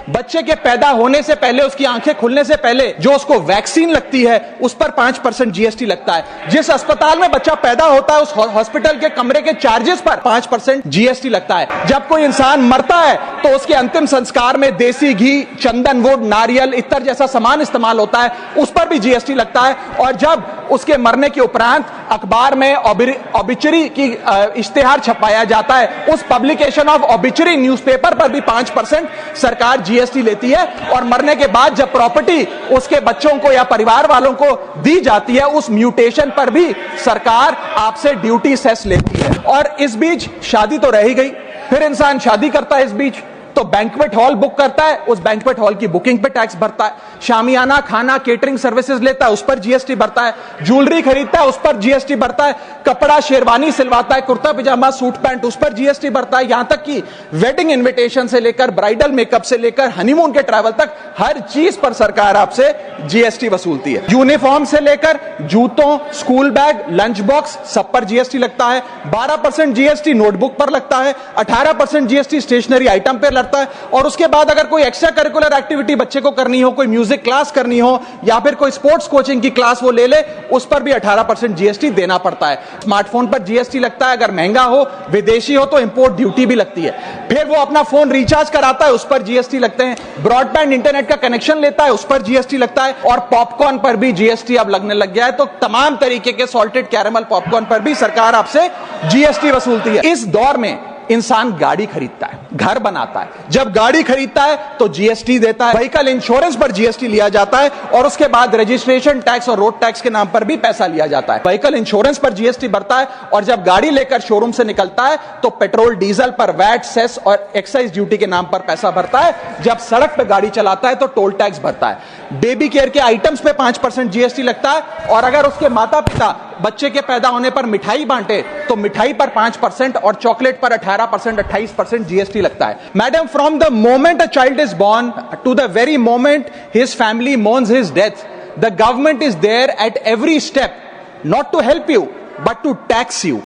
बच्चे के पैदा होने से पहले, उसकी आंखें खुलने से पहले जो उसको वैक्सीन लगती है उस पर 5% जीएसटी लगता है। जिस अस्पताल में बच्चा पैदा होता है उस हॉस्पिटल के कमरे के चार्जेस पर 5% जीएसटी लगता है। जब कोई इंसान मरता है तो उसके अंतिम संस्कार में देसी घी, चंदन वुड, नारियल, इत्तर जैसा सामान इस्तेमाल होता है, उस पर भी जीएसटी लगता है। और जब उसके मरने के उपरांत अखबार में ऑबिचरी की इश्तेहार छपाया जाता है, उस पब्लिकेशन ऑफ ऑबिचरी न्यूज़पेपर पर भी 5% सरकार जीएसटी लेती है। और मरने के बाद जब प्रॉपर्टी उसके बच्चों को या परिवार वालों को दी जाती है, उस म्यूटेशन पर भी सरकार आपसे ड्यूटी सेस लेती है। और इस बीच शादी तो रह ही गई, फिर इंसान शादी करता है, इस बीच तो बैंक्वेट हॉल बुक करता है, उस बैंक्वेट हॉल की बुकिंग पे टैक्स भरता है। शामियाना, खाना, केटरिंग सर्विसेज लेता है, उस पर जीएसटी भरता है। ज्वेलरी खरीदता है, उस पर जीएसटी भरता है। कपड़ा, शेरवानी सिलवाता है, कुर्ता पजामा, सूट पैंट, उस पर जीएसटी भरता है। यहां तक कि वेडिंग इन्विटेशन से लेकर, ब्राइडल मेकअप से लेकर, हनीमून के ट्रैवल तक हर चीज पर सरकार आपसे जीएसटी वसूलती है। यूनिफॉर्म से लेकर जूतों, स्कूल बैग, लंच बॉक्स, सब पर जीएसटी लगता है। 12% जीएसटी नोटबुक पर लगता है। 18% जीएसटी स्टेशनरी आइटम पर लगता है। और उसके बाद अगर कोई एक्स्ट्रा करिकुलर एक्टिविटी बच्चे को करनी हो, कोई म्यूजिक क्लास करनी हो या फिर कोई स्पोर्ट्स कोचिंग की क्लास वो ले ले, उस पर भी 18% जीएसटी देना पड़ता है। स्मार्टफोन पर जीएसटी लगता है, अगर महंगा हो, विदेशी हो तो इंपोर्ट ड्यूटी भी लगती है। फिर वो अपना फोन रिचार्ज कराता है, उस पर जीएसटी लगते हैं। ब्रॉडबैंड इंटरनेट का कनेक्शन लेता है, उस पर जीएसटी लगता है। और पॉपकॉर्न पर भी जीएसटी अब लगने लग गया है। तो तमाम तरीके के सॉल्टेड कैरेमल पॉपकॉर्न पर भी सरकार आपसे जीएसटी वसूलती है। इस दौर में इंसान गाड़ी खरीदता है, घर बनाता है। जब गाड़ी खरीदता है तो जीएसटी देता है। व्हीकल इंश्योरेंस पर जीएसटी लिया जाता है और उसके बाद रजिस्ट्रेशन टैक्स और रोड टैक्स के नाम पर भी पैसा लिया जाता है। व्हीकल इंश्योरेंस पर जीएसटी भरता है और जब गाड़ी लेकर शोरूम से निकलता है तो पेट्रोल, डीजल पर वैट, सेस और एक्साइज ड्यूटी के नाम पर पैसा भरता है। जब सड़क पर गाड़ी चलाता है तो टोल टैक्स भरता है। बेबी केयर के आइटम्स पे 5% जीएसटी लगता है। और अगर उसके माता पिता बच्चे के पैदा होने पर मिठाई बांटे तो मिठाई पर 5% और चॉकलेट पर 18%, 28% जीएसटी लगता है। Madam, from the moment a child is born to the very moment his family mourns his death, the government is there at every step, not to help you but to tax you.